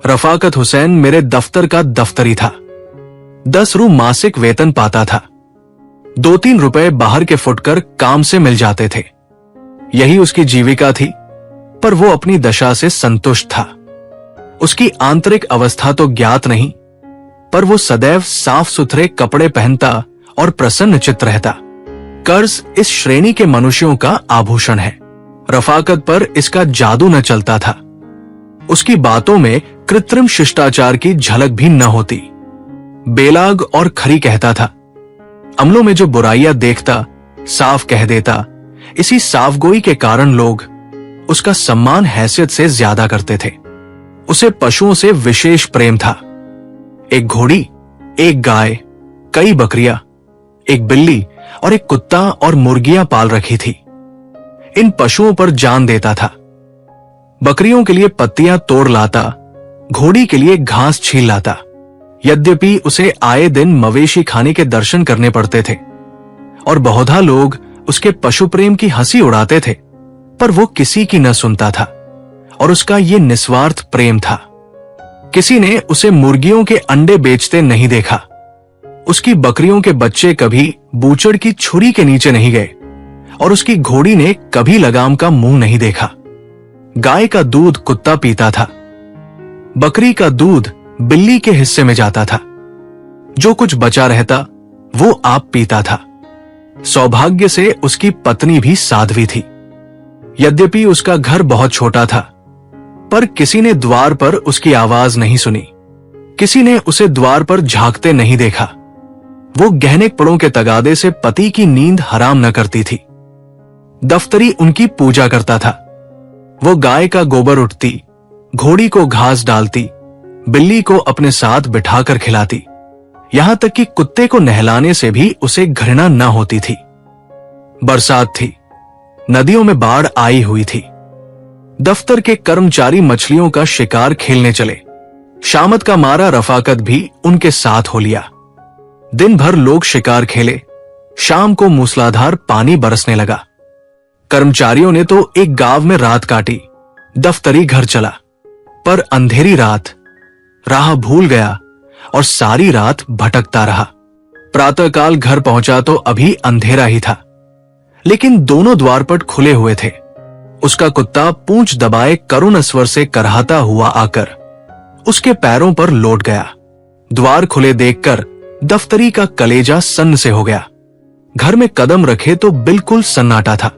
रफाकत हुसैन मेरे दफ्तर का दफ्तरी था। 10 रू मासिक वेतन पाता था। 2-3 रुपए बाहर के फुटकर काम से मिल जाते थे। यही उसकी जीविका थी, पर वो अपनी दशा से संतुष्ट था। उसकी आंतरिक अवस्था तो ज्ञात नहीं, पर वो सदैव साफ सुथरे कपड़े पहनता और प्रसन्न चित्त रहता। कर्ज इस श्रेणी के मनुष्यों का आभूषण है। रफाकत पर इसका जादू न चलता था। उसकी बातों में कृत्रिम शिष्टाचार की झलक भी न होती। बेलाग और खरी कहता था। अमलों में जो बुराइयां देखता साफ कह देता। इसी साफगोई के कारण लोग उसका सम्मान हैसियत से ज्यादा करते थे। उसे पशुओं से विशेष प्रेम था। एक घोड़ी, एक गाय, कई बकरियां, एक बिल्ली और एक कुत्ता और मुर्गियां पाल रखी थी। इन पशुओं पर जान देता था। बकरियों के लिए पत्तियां तोड़ लाता, घोड़ी के लिए घास छील लाता। यद्यपि उसे आए दिन मवेशी खाने के दर्शन करने पड़ते थे और बहुधा लोग उसके पशु प्रेम की हंसी उड़ाते थे, पर वो किसी की न सुनता था और उसका ये निस्वार्थ प्रेम था। किसी ने उसे मुर्गियों के अंडे बेचते नहीं देखा। उसकी बकरियों के बच्चे कभी बूचड़ की छुरी के नीचे नहीं गए और उसकी घोड़ी ने कभी लगाम का मुंह नहीं देखा। गाय का दूध कुत्ता पीता था। बकरी का दूध बिल्ली के हिस्से में जाता था। जो कुछ बचा रहता वो आप पीता था। सौभाग्य से उसकी पत्नी भी साध्वी थी। यद्यपि उसका घर बहुत छोटा था, पर किसी ने द्वार पर उसकी आवाज नहीं सुनी। किसी ने उसे द्वार पर झांकते नहीं देखा। वो गहने कपड़ों के तगादे से पति की नींद हराम न करती थी। दफ्तरी उनकी पूजा करता था। वो गाय का गोबर उठती, घोड़ी को घास डालती, बिल्ली को अपने साथ बिठाकर खिलाती। यहां तक कि कुत्ते को नहलाने से भी उसे घृणा न होती थी। बरसात थी। नदियों में बाढ़ आई हुई थी। दफ्तर के कर्मचारी मछलियों का शिकार खेलने चले। शामत का मारा रफाकत भी उनके साथ हो लिया। दिन भर लोग शिकार खेले। शाम को मूसलाधार पानी बरसने लगा। कर्मचारियों ने तो एक गांव में रात काटी। दफ्तरी घर चला, पर अंधेरी रात, राह भूल गया और सारी रात भटकता रहा। प्रातःकाल घर पहुंचा तो अभी अंधेरा ही था, लेकिन दोनों द्वारपट खुले हुए थे। उसका कुत्ता पूंछ दबाए करुण स्वर से करहाता हुआ आकर उसके पैरों पर लौट गया। द्वार खुले देखकर दफ्तरी का कलेजा सन्न से हो गया। घर में कदम रखे तो बिल्कुल सन्नाटा था।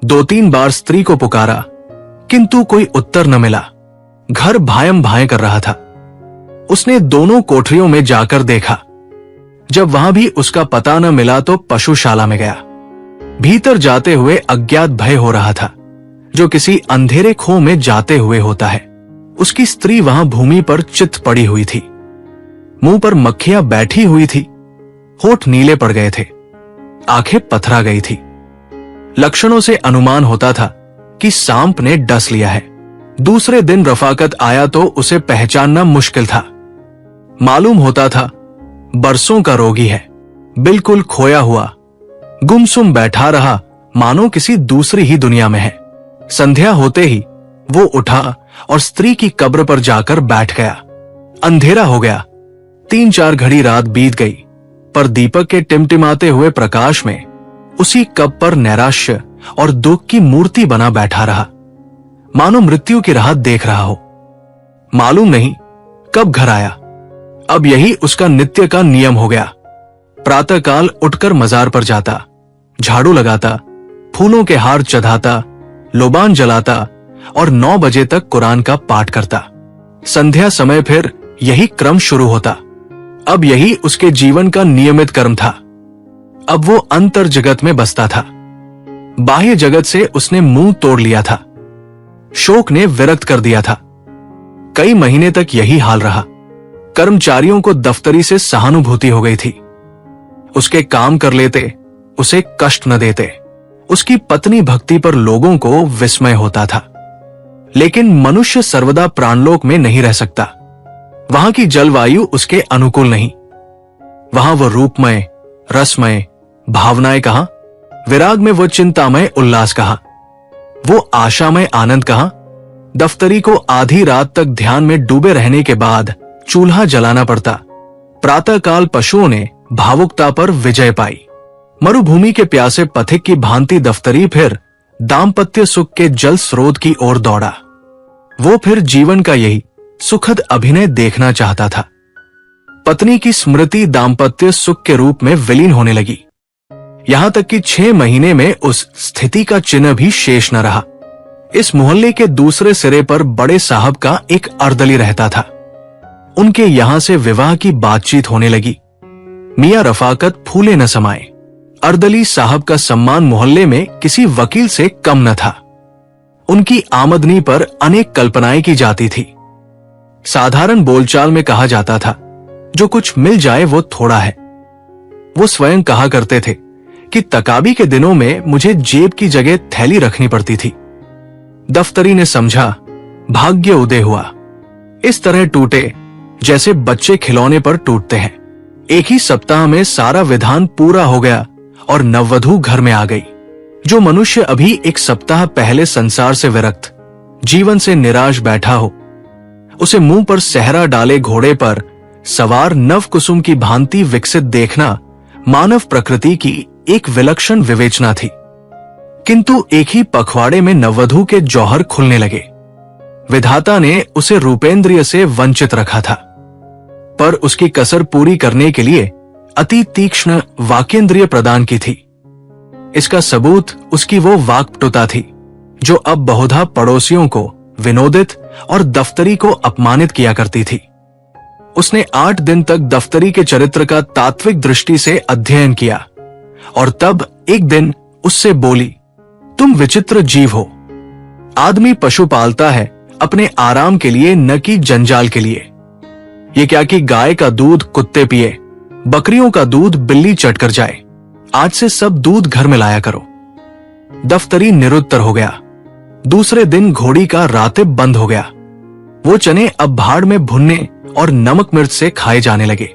2-3 बार स्त्री को पुकारा, किंतु कोई उत्तर न मिला। घर भायम भाए कर रहा था। उसने दोनों कोठरियों में जाकर देखा। जब वहां भी उसका पता न मिला तो पशुशाला में गया। भीतर जाते हुए अज्ञात भय हो रहा था, जो किसी अंधेरे खो में जाते हुए होता है। उसकी स्त्री वहां भूमि पर चित पड़ी हुई थी। मुंह पर मक्खियां बैठी हुई थी। होठ नीले पड़ गए थे। आंखें पथरा गई थी। लक्षणों से अनुमान होता था कि सांप ने डस लिया है। दूसरे दिन रफाकत आया तो उसे पहचानना मुश्किल था। मालूम होता था बरसों का रोगी है। बिल्कुल खोया हुआ, गुमसुम बैठा रहा, मानो किसी दूसरी ही दुनिया में है। संध्या होते ही वो उठा और स्त्री की कब्र पर जाकर बैठ गया। अंधेरा हो गया। 3-4 घड़ी रात बीत गई, पर दीपक के टिमटिमाते हुए प्रकाश में उसी कब पर नैराश्य और दुख की मूर्ति बना बैठा रहा, मानो मृत्यु की राह देख रहा हो। मालूम नहीं कब घर आया। अब यही उसका नित्य का नियम हो गया। प्रातःकाल उठकर मजार पर जाता, झाड़ू लगाता, फूलों के हार चढ़ाता, लोबान जलाता और 9 बजे तक कुरान का पाठ करता। संध्या समय फिर यही क्रम शुरू होता। अब यही उसके जीवन का नियमित कर्म था। अब वो अंतर जगत में बसता था। बाह्य जगत से उसने मुंह तोड़ लिया था। शोक ने विरक्त कर दिया था। कई महीने तक यही हाल रहा। कर्मचारियों को दफ्तरी से सहानुभूति हो गई थी। उसके काम कर लेते, उसे कष्ट न देते। उसकी पत्नी भक्ति पर लोगों को विस्मय होता था। लेकिन मनुष्य सर्वदा प्राणलोक में नहीं रह सकता। वहां की जलवायु उसके अनुकूल नहीं। वहां वो रूपमय, रसमय भावनाएं कहां, विराग में वो चिंतामय उल्लास कहां, वो आशामय आनंद कहां, दफ्तरी को आधी रात तक ध्यान में डूबे रहने के बाद चूल्हा जलाना पड़ता। प्रातःकाल पशुओं ने भावुकता पर विजय पाई। मरुभूमि के प्यासे पथिक की भांति दफ्तरी फिर दाम्पत्य सुख के जल स्रोत की ओर दौड़ा। वो फिर जीवन का यही सुखद अभिनय देखना चाहता था। पत्नी की स्मृति दाम्पत्य सुख के रूप में विलीन होने लगी। यहां तक कि 6 महीने में उस स्थिति का चिन्ह भी शेष न रहा। इस मोहल्ले के दूसरे सिरे पर बड़े साहब का एक अर्दली रहता था। उनके यहां से विवाह की बातचीत होने लगी। मियां रफाकत फूले न समाये। अर्दली साहब का सम्मान मोहल्ले में किसी वकील से कम न था। उनकी आमदनी पर अनेक कल्पनाएं की जाती थी। साधारण बोलचाल में कहा जाता था, जो कुछ मिल जाए वो थोड़ा है। वो स्वयं कहा करते थे कि तकाबी के दिनों में मुझे जेब की जगह थैली रखनी पड़ती थी। दफ्तरी ने समझा भाग्य उदय हुआ। इस तरह टूटे जैसे बच्चे खिलौने पर टूटते हैं। एक ही सप्ताह में सारा विधान पूरा हो गया और नववधू घर में आ गई। जो मनुष्य अभी एक सप्ताह पहले संसार से विरक्त, जीवन से निराश बैठा हो, उसे मुंह पर सहरा डाले घोड़े पर सवार नव कुसुम की भांति विकसित देखना मानव प्रकृति की एक विलक्षण विवेचना थी। किंतु एक ही पखवाड़े में नववधू के जौहर खुलने लगे। विधाता ने उसे रूपेंद्रिय से वंचित रखा था, पर उसकी कसर पूरी करने के लिए अति तीक्ष्ण वाकेंद्रिय प्रदान की थी। इसका सबूत उसकी वो वाक्पटुता थी जो अब बहुधा पड़ोसियों को विनोदित और दफ्तरी को अपमानित किया करती थी। उसने 8 दिन तक दफ्तरी के चरित्र का तात्विक दृष्टि से अध्ययन किया और तब एक दिन उससे बोली, तुम विचित्र जीव हो। आदमी पशु पालता है अपने आराम के लिए, न कि जंजाल के लिए। ये क्या कि गाय का दूध कुत्ते पिए, बकरियों का दूध बिल्ली चट कर जाए। आज से सब दूध घर में लाया करो। दफ्तरी निरुत्तर हो गया। दूसरे दिन घोड़ी का रातिब बंद हो गया। वो चने अब भाड़ में भुनने और नमक मिर्च से खाए जाने लगे।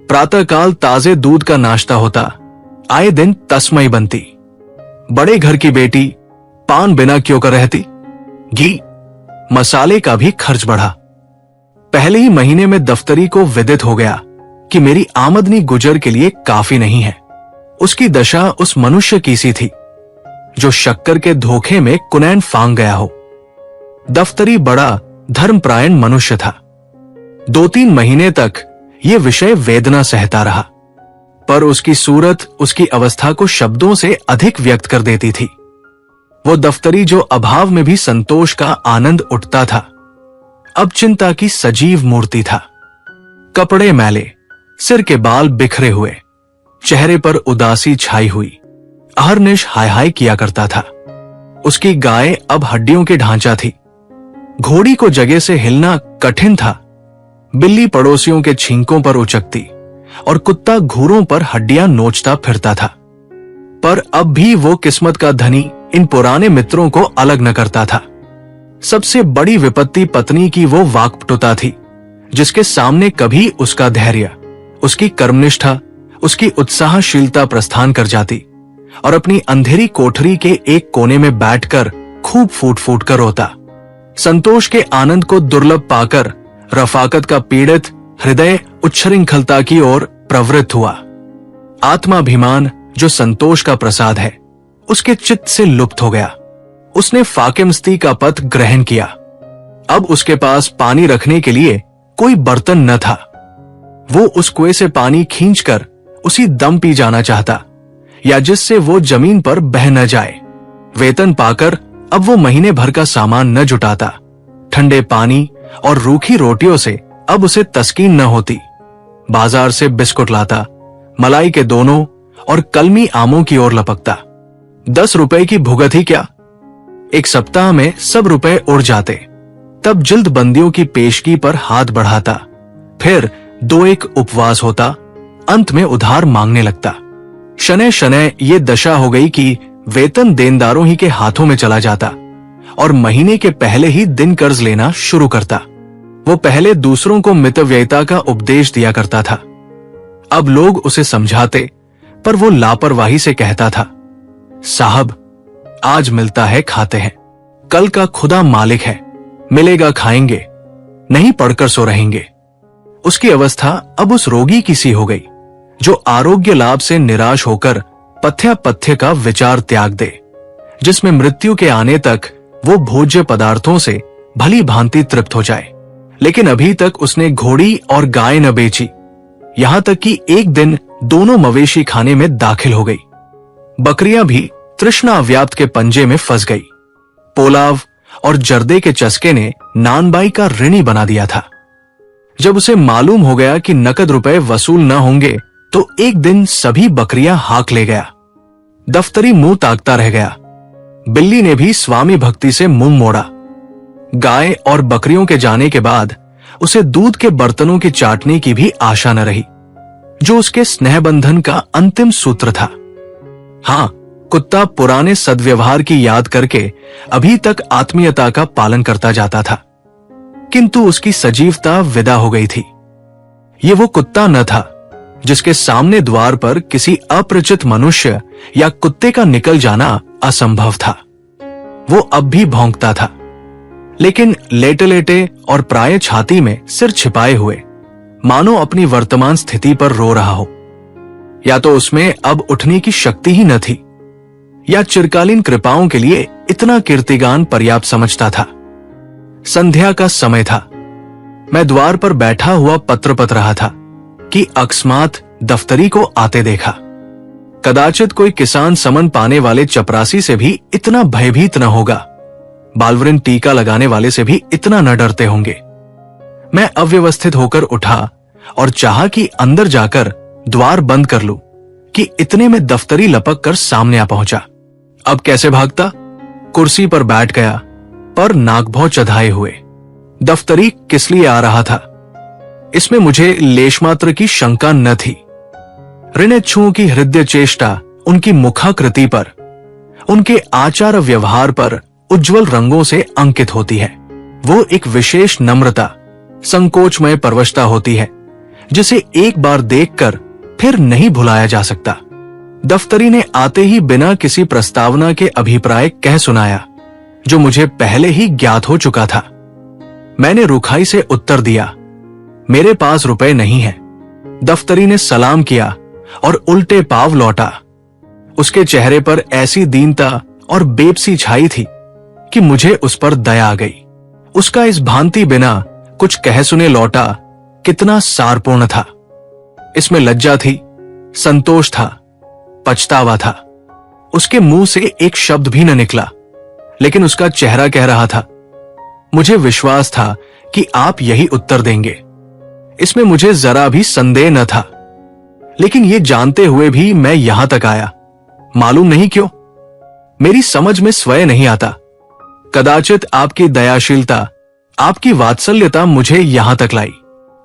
प्रातःकाल ताजे दूध का नाश्ता होता, आए दिन तस्मई बनती। बड़े घर की बेटी पान बिना क्यों कर रहती। घी मसाले का भी खर्च बढ़ा। पहले ही महीने में दफ्तरी को विदित हो गया कि मेरी आमदनी गुजर के लिए काफी नहीं है। उसकी दशा उस मनुष्य की सी थी जो शक्कर के धोखे में कुनैन फांग गया हो। दफ्तरी बड़ा धर्मपरायण मनुष्य था। 2-3 महीने तक ये विषय वेदना सहता रहा, पर उसकी सूरत उसकी अवस्था को शब्दों से अधिक व्यक्त कर देती थी। वो दफ्तरी जो अभाव में भी संतोष का आनंद उठता था, अब चिंता की सजीव मूर्ति था। कपड़े मैले, सिर के बाल बिखरे हुए, चेहरे पर उदासी छाई हुई, अहर्निश हाय हाय किया करता था। उसकी गाय अब हड्डियों के ढांचा थी। घोड़ी को जगह से हिलना कठिन था। बिल्ली पड़ोसियों के छींकों पर उचकती और कुत्ता घूरों पर हड्डियां नोचता फिरता था। पर अब भी वो किस्मत का धनी इन पुराने मित्रों को अलग न करता था। सबसे बड़ी विपत्ति पत्नी की वो वाक्पटुता थी जिसके सामने कभी उसका धैर्य, उसकी कर्मनिष्ठा, उसकी उत्साहशीलता प्रस्थान कर जाती और अपनी अंधेरी कोठरी के एक कोने में बैठकर खूब फूट फूट कर रोता। संतोष के आनंद को दुर्लभ पाकर रफाकत का पीड़ित हृदय उच्छृंखलता की ओर प्रवृत्त हुआ। आत्माभिमान जो संतोष का प्रसाद है, उसके चित्त से लुप्त हो गया। उसने फाकिमस्ती का पथ ग्रहण किया। अब उसके पास पानी रखने के लिए कोई बर्तन न था। वो उस कुएं से पानी खींचकर उसी दम पी जाना चाहता, या जिससे वो जमीन पर बह न जाए। वेतन पाकर अब वो महीने भर का सामान न जुटाता। ठंडे पानी और रूखी रोटियों से अब उसे तस्कीन न होती। बाजार से बिस्कुट लाता, मलाई के दोनों और कलमी आमों की ओर लपकता। 10 रुपए की भुगत ही क्या, एक सप्ताह में सब रुपए उड़ जाते। तब जिल्दबंदियों की पेशगी पर हाथ बढ़ाता, फिर 2-1 उपवास होता, अंत में उधार मांगने लगता। शनै शनै ये दशा हो गई कि वेतन देनदारों ही के हाथों में चला जाता और महीने के पहले ही दिन कर्ज लेना शुरू करता। वो पहले दूसरों को मितव्ययिता का उपदेश दिया करता था। अब लोग उसे समझाते, पर वो लापरवाही से कहता था, साहब आज मिलता है खाते हैं, कल का खुदा मालिक है, मिलेगा खाएंगे, नहीं पढ़कर सो रहेंगे। उसकी अवस्था अब उस रोगी की सी हो गई जो आरोग्य लाभ से निराश होकर पथ्य का विचार त्याग दे, जिसमें मृत्यु के आने तक वो भोज्य पदार्थों से भली भांति तृप्त हो जाए। लेकिन अभी तक उसने घोड़ी और गाय न बेची, यहां तक कि एक दिन दोनों मवेशी खाने में दाखिल हो गई। बकरियां भी तृष्णा व्याप्त के पंजे में फंस गई। पोलाव और जर्दे के चस्के ने नानबाई का ऋणी बना दिया था। जब उसे मालूम हो गया कि नकद रुपए वसूल न होंगे तो एक दिन सभी बकरियां हाक ले गया। दफ्तरी मुंह ताकता रह गया। बिल्ली ने भी स्वामी भक्ति से मुंह मोड़ा। गाय और बकरियों के जाने के बाद उसे दूध के बर्तनों की चाटने की भी आशा न रही, जो उसके स्नेहबंधन का अंतिम सूत्र था। हां, कुत्ता पुराने सद्व्यवहार की याद करके अभी तक आत्मीयता का पालन करता जाता था, किंतु उसकी सजीवता विदा हो गई थी। ये वो कुत्ता न था जिसके सामने द्वार पर किसी अपरिचित मनुष्य या कुत्ते का निकल जाना असंभव था। वो अब भी भौंकता था, लेकिन लेटे लेटे और प्राय छाती में सिर छिपाए हुए, मानो अपनी वर्तमान स्थिति पर रो रहा हो। या तो उसमें अब उठने की शक्ति ही न थी, या चिरकालीन कृपाओं के लिए इतना कीर्तिगान पर्याप्त समझता था। संध्या का समय था। मैं द्वार पर बैठा हुआ पत्र पढ़ रहा था कि अकस्मात दफ्तरी को आते देखा। कदाचित कोई किसान समन पाने वाले चपरासी से भी इतना भयभीत न होगा, बालवरिन टीका लगाने वाले से भी इतना न डरते होंगे। मैं अव्यवस्थित होकर उठा और चाहा कि अंदर जाकर द्वार बंद कर लूं कि इतने में दफ्तरी लपक कर सामने आ पहुंचा। अब कैसे भागता? कुर्सी पर बैठ गया, पर नागभौ चढ़ाए हुए। दफ्तरी किस लिए आ रहा था, इसमें मुझे लेशमात्र की शंका न थी। ऋणेच्छुओं की हृदय चेष्टा उनकी मुखाकृति पर, उनके आचार व्यवहार पर उज्जवल रंगों से अंकित होती है। वो एक विशेष नम्रता, संकोचमय परवशता होती है जिसे एक बार देखकर फिर नहीं भुलाया जा सकता। दफ्तरी ने आते ही बिना किसी प्रस्तावना के अभिप्राय कह सुनाया, जो मुझे पहले ही ज्ञात हो चुका था। मैंने रुखाई से उत्तर दिया, मेरे पास रुपए नहीं है। दफ्तरी ने सलाम किया और उल्टे पांव लौटा। उसके चेहरे पर ऐसी दीनता और बेबसी छाई थी कि मुझे उस पर दया आ गई। उसका इस भांति बिना कुछ कह सुने लौटा कितना सारपूर्ण था। इसमें लज्जा थी, संतोष था, पछतावा था। उसके मुंह से एक शब्द भी न निकला, लेकिन उसका चेहरा कह रहा था। मुझे विश्वास था कि आप यही उत्तर देंगे, इसमें मुझे जरा भी संदेह न था। लेकिन ये जानते हुए भी मैं यहां तक आया, मालूम नहीं क्यों, मेरी समझ में स्वयं नहीं आता। कदाचित आपकी दयाशीलता, आपकी वात्सल्यता मुझे यहां तक लाई।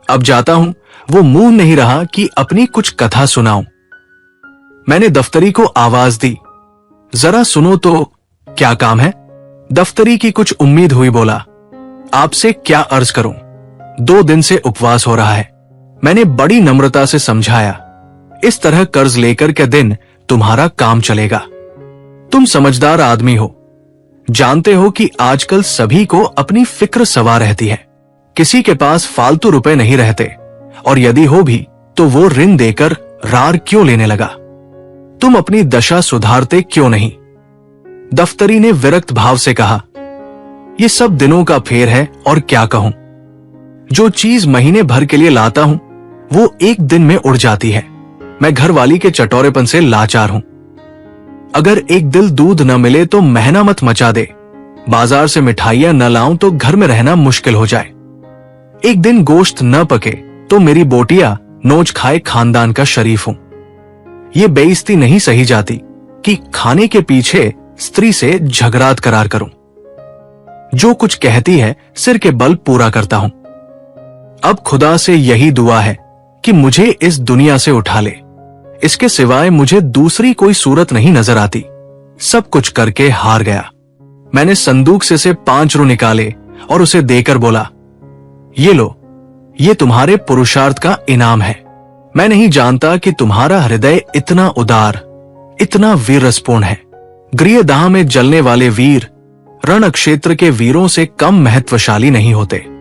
अब जाता हूं, वो मुंह नहीं रहा कि अपनी कुछ कथा सुनाऊं। मैंने दफ्तरी को आवाज दी, जरा सुनो तो, क्या काम है? दफ्तरी की कुछ उम्मीद हुई बोला, आपसे क्या अर्ज करूं, 2 दिन से उपवास हो रहा है। मैंने बड़ी नम्रता से समझाया, इस तरह कर्ज लेकर के दिन तुम्हारा काम चलेगा। तुम समझदार आदमी हो, जानते हो कि आजकल सभी को अपनी फिक्र सवार रहती है। किसी के पास फालतू रुपए नहीं रहते, और यदि हो भी तो वो ऋण देकर रार क्यों लेने लगा? तुम अपनी दशा सुधारते क्यों नहीं? दफ्तरी ने विरक्त भाव से कहा, ये सब दिनों का फेर है और क्या कहूं। जो चीज महीने भर के लिए लाता हूं वो एक दिन में उड़ जाती है। मैं घरवाली के चटोरेपन से लाचार हूं। अगर एक दिल दूध न मिले तो महना मत मचा दे, बाजार से मिठाइयां न लाऊं तो घर में रहना मुश्किल हो जाए। एक दिन गोश्त न पके तो मेरी बोटिया नोच खाए खानदान का शरीफ हूं। ये बेइज्जती नहीं सही जाती कि खाने के पीछे स्त्री से झगड़ात करार करूं। जो कुछ कहती है सिर के बल पूरा करता हूं। अब खुदा से यही दुआ है कि मुझे इस दुनिया से उठा ले, इसके सिवाय मुझे दूसरी कोई सूरत नहीं नजर आती। सब कुछ करके हार गया। मैंने संदूक से 5 रू निकाले और उसे देकर बोला, ये लो, ये तुम्हारे पुरुषार्थ का इनाम है। मैं नहीं जानता कि तुम्हारा हृदय इतना उदार, इतना वीररसपूर्ण है। गृहदाह में जलने वाले वीर रण क्षेत्र के वीरों से कम महत्वशाली नहीं होते।